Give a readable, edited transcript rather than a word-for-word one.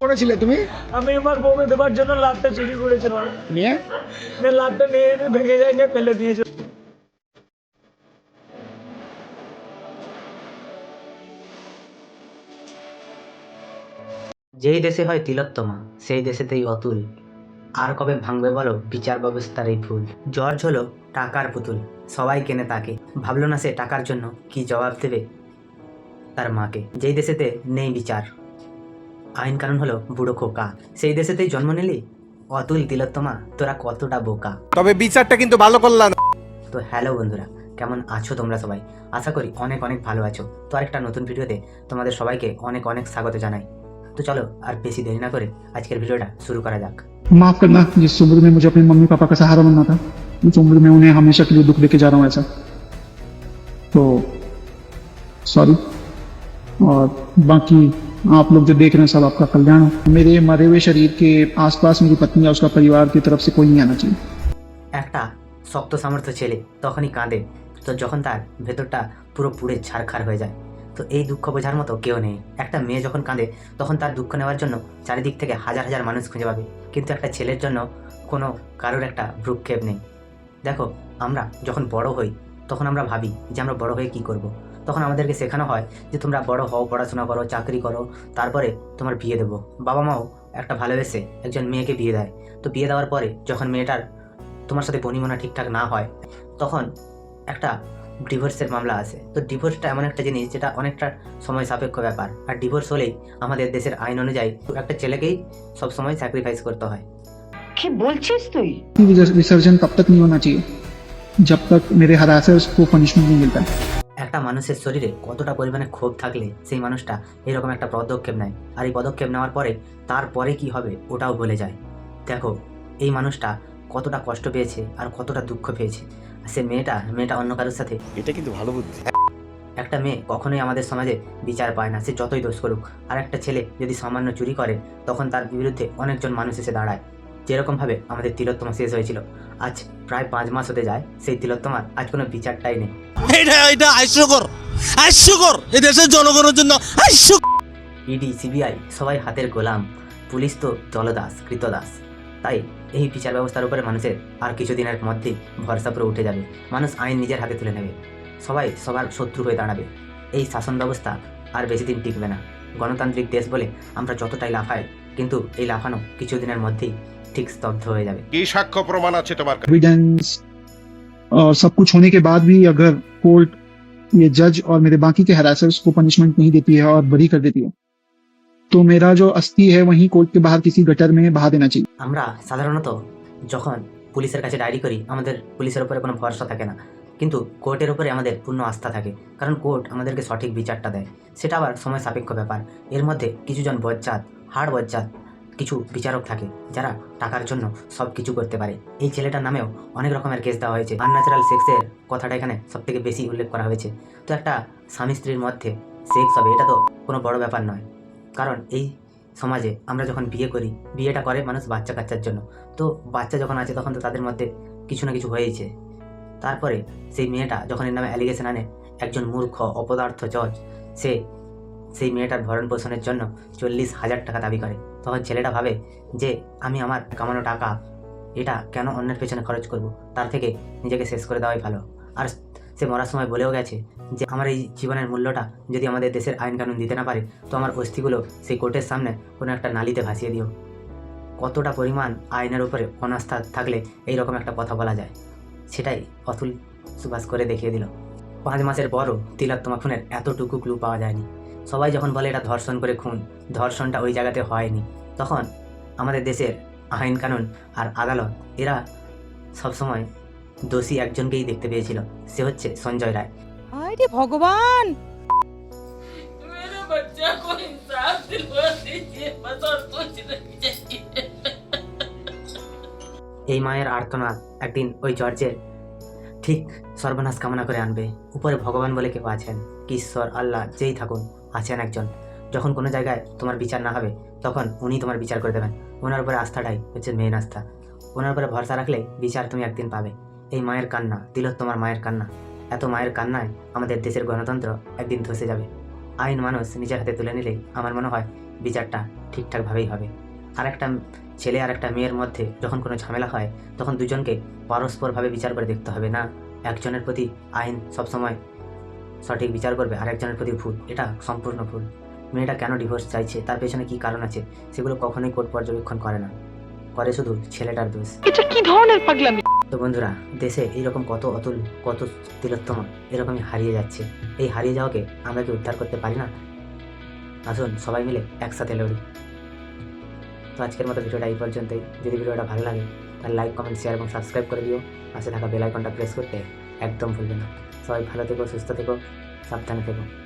করেছিলে তুমি? আমি আমার বউকে দেবার জন্য লাটটা চুরি করেছিলাম। নিয়ে লাটটা নিয়ে এনে ভেঙে যায় নিয়ে ফেলে দিয়েছে। যেই দেশে হয় তিলোত্তমা সেই দেশেতেই অতুল। আর কবে ভাঙবে বলো বিচার ব্যবস্থার এই ফুল। জর্জ হলো টাকার পুতুল, সবাই কেনে তাকে। ভাবলো না সে টাকার জন্য কি জবাব দেবে তার মাকে। যেই দেশেতে নেই বিচার, আইন কানুন হলো বুড়ো খোকা, সেই দেশেতেই জন্ম নিলি। অতুল তিলোত্তমা তোরা কতটা বোকা। তবে বিচারটা কিন্তু ভালো করলাম। তো হ্যালো বন্ধুরা, কেমন আছো তোমরা সবাই? আশা করি অনেক অনেক ভালো আছো। তো আরেকটা নতুন ভিডিওতে তোমাদের সবাইকে অনেক অনেক স্বাগত জানাই। তো চলো আর বেশি দেরি না করে আজকের ভিডিওটা শুরু করা যাক। माफ करना, जिस उम्र में मुझे अपने मम्मी पापा का सहारा बनना था, उस उम्र में उन्हें हमेशा के लिए दुख देके जा रहा हूँ ऐसा। तो सॉरी। और बाकी आप लोग जो देख रहे हैं सब आपका कल्याण हो। मेरे मरे हुए शरीर के आसपास मेरी पत्नी या उसका परिवार की तरफ से कोई नहीं आना चाहिए। একটা শক্ত সামর্থ্য ছেলে তখনই কাঁদে তো যখন তার ভেতরটা পুরো পুড়ে ছারখার হয়ে যায়। তো এই দুঃখ বোঝার মতো কেউ নেই। একটা মেয়ে যখন কাঁদে তখন তার দুঃখ নেওয়ার জন্য চারিদিক থেকে হাজার হাজার মানুষ খুঁজে পাবে, কিন্তু একটা ছেলের জন্য কোনো কারোর একটা ভ্রুক্ষেপ নেই। দেখো, আমরা যখন বড় হই তখন আমরা ভাবি যে আমরা বড় হয়ে কি করব। তখন আমাদেরকে শেখানো হয় যে তোমরা বড় হও, পড়াশোনা করো, চাকরি করো, তারপরে তোমার বিয়ে দেবো। বাবা মাও একটা ভালোবেসে একজন মেয়েকে বিয়ে দেয়। তো বিয়ে দেওয়ার পরে যখন মেয়েটার তোমার সাথে বনিমনা ঠিকঠাক না হয় তখন একটা ডিভোর্সের মামলা আসে। তো ডিভোর্সটা এমন একটা জিনিস যেটা অনেকটা সময় সাপেক্ষ ব্যাপার। আর ডিভোর্স হলেই আমাদের দেশের আইন অনুযায়ী একটা ছেলেকেই সবসময় স্যাক্রিফাইস করতে হয়। কি বলছিস তুই? विसर्जन तब तक नहीं होना चाहिए जब तक मेरे हरासर्स को पनिशमेंट नहीं मिलता। একটা মানুষের শরীরে কতটা পরিমাণে ক্ষোভ থাকলে সেই মানুষটা এরকম একটা পদক্ষেপ নেয়, আর এই পদক্ষেপ নেওয়ার পরে তারপরে কি হবে ওটাও বলে যায়। দেখো, এই মানুষটা কতটা কষ্ট পেয়েছে আর কতটা দুঃখ পেয়েছে। সে মেয়েটা অন্য কারোর সাথে। এটা কিন্তু ভালো বুদ্ধি। একটা মেয়ে কখনোই আমাদের সমাজে বিচার পায় না, সে যতই দোষ করুক। আর একটা ছেলে যদি সামান্য চুরি করে তখন তার বিরুদ্ধে অনেকজন মানুষ এসে দাঁড়ায়। যেরকমভাবে আমাদের তিলোত্তমা শেষ হয়েছিল, আজ প্রায় 5 মাস হতে যায় সেই তিলোত্তমার আজ কোনো বিচারটাই নেই। এটা হাস্যকর এই দেশের জনগণের জন্য হাস্যকর। ইডি, সিবিআই সবাই হাতের গোলাম, পুলিশ তো দলদাস, কৃতদাস। তাই এই বিচার ব্যবস্থার উপরে মানুষের আর কিছুদিনের মধ্যেই ভরসা পুরো উঠে যাবে। মানুষ আইন নিজের হাতে তুলে নেবে, সবাই সবার শত্রু হয়ে দাঁড়াবে। এই শাসন ব্যবস্থা আর বেশি দিন টিকবে না। গণতান্ত্রিক দেশ বলে আমরা যতটাই লাফাই, কিন্তু এই লাফানো কিছুদিনের মধ্যেই ঠিক স্তব্ধ হয়ে যাবে। কি সাক্ষ্য প্রমাণ আছে তোমার কাছে? एविडेंस और सब कुछ होने के बाद भी अगर कोर्ट, ये जज और मेरे बाकी के हरासर्स को पनिशमेंट नहीं देती है और बरी कर देती है, तो मेरा जो अस्थि है वहीं कोर्ट के बाहर किसी गटर में बहा देना चाहिए। আমরা সাধারণত যখন পুলিশের কাছে ডায়েরি করি আমাদের পুলিশের উপরে কোনো ভরসা থাকে না, কিন্তু কোর্টের উপরে আমাদের পূর্ণ আস্থা থাকে, কারণ কোর্ট আমাদেরকে সঠিক বিচারটা দেয়। সেটা আবার সময় সাপেক্ষ ব্যাপার। এর মধ্যে কিছুজন বজ্জাত, হাড় বজ্জাত কিছু বিচারক থাকে যারা টাকার জন্য সব কিছু করতে পারে। এই ছেলেটার নামেও অনেক রকমের কেস দেওয়া হয়েছে। আনন্যাচারাল সেক্সের কথাটা এখানে সব থেকে বেশি উল্লেখ করা হয়েছে। তো একটা স্বামী স্ত্রীর মধ্যে সেক্স হবে, এটা তো কোনো বড় ব্যাপার নয়। কারণ এই সমাজে আমরা যখন বিয়ে করি, বিয়েটা করে মানুষ বাচ্চা কাচ্চার জন্য। তো বাচ্চা যখন আছে তখন তো তাদের মধ্যে কিছু না কিছু হয়েইছে। তারপরে সেই মেয়েটা যখন এর নামে অ্যালিগেশন আনে, একজন মূর্খ অপদার্থ জজ সেই মেয়েটার ভরণ পোষণের জন্য 40,000 টাকা দাবি করে। তখন ছেলেটা ভাবে যে আমি আমার কামানো টাকা এটা কেন অন্যের পেছনে খরচ করব, তার থেকে নিজেকে শেষ করে দেওয়াই ভালো। আর সে মরার সময় বলেও গেছে যে আমার এই জীবনের মূল্যটা যদি আমাদের দেশের আইন কানুন দিতে না পারে তো আমার অস্থিগুলো সেই কোর্টের সামনে কোনো একটা নালিতে ভাসিয়ে দিও। কতটা পরিমাণ আইনের উপরে অনাস্থা থাকলে এইরকম একটা কথা বলা যায়, সেটাই অতুল সুভাষ করে দেখিয়ে দিল। 5 মাসের পরও তিলোত্তমা খুনের এতটুকু ক্লু পাওয়া যায়নি। সবাই যখন বলে এটা ধর্ষণ করে খুন, ধর্ষণটা ওই জায়গাতে হয়নি, তখন আমাদের দেশের আইন কানুন আর আদালত এরা সবসময় দোষী একজনকেই দেখতে পেয়েছিল, সে হচ্ছে সঞ্জয় রায়। আরে ভগবান, मेरे बच्चा को इंसाफ दिलवा दीजिए, बस और कुछ नहीं चाहिए। এই মায়ের আর্তনাদ একদিন ওই জর্জের ঠিক সর্বনাশ কামনা করে আনবে। উপরে ভগবান বলে কেউ আছেন, কি ঈশ্বর, আল্লাহ যেই থাকুন, আছেন একজন। যখন কোনো জায়গায় তোমার বিচার না হবে তখন উনি তোমার বিচার করে দেবেন। ওনার উপরে আস্থাটাই হচ্ছে মেন আস্থা। ওনার উপরে ভরসা রাখলে বিচার তুমি একদিন পাবে। এই মায়ের কান্না, তিলোত্তমার মায়ের কান্না, এত মায়ের কান্নায় আমাদের দেশের গণতন্ত্র একদিন ধসে যাবে। আইন মানুষ নিজের হাতে তুলে নিলেই আমার মনে হয় বিচারটা ঠিকঠাকভাবেই হবে। আর একটা ছেলে আর একটা মেয়ের মধ্যে যখন কোনো ঝামেলা হয় তখন দুজনকে পরস্পরভাবে বিচার করে দেখতে হবে, না একজনের প্রতি আইন সবসময় সঠিক বিচার করবে আর একজনের প্রতি ভুল। এটা সম্পূর্ণ ভুল। মেয়েটা কেন ডিভোর্স চাইছে, তার পেছনে কী কারণ আছে, সেগুলো কখনোই কোর্ট পর্যবেক্ষণ করে না, করে শুধু ছেলেটার দোষ। এটা কি ধরনের পাগলামি? তো বন্ধুরা, দেশে এইরকম কত অতুল, কত তিলোত্তমা এরকমই হারিয়ে যাচ্ছে। এই হারিয়ে যাওয়াকে আমরা কি উদ্ধার করতে পারি না? আসুন সবাই মিলে একসাথে লড়ি। তো আজকের মতো ভিডিওটা এই পর্যন্তই। যদি ভিডিওটা ভালো লাগে তাহলে লাইক, কমেন্ট, শেয়ার এবং সাবস্ক্রাইব করে দিও। পাশে থাকা বেল আইকনটা প্রেস করতে একদম ভুলবে না। সবাই ভালো থেকো, সুস্থ থেকো, সাবধানে থেকো।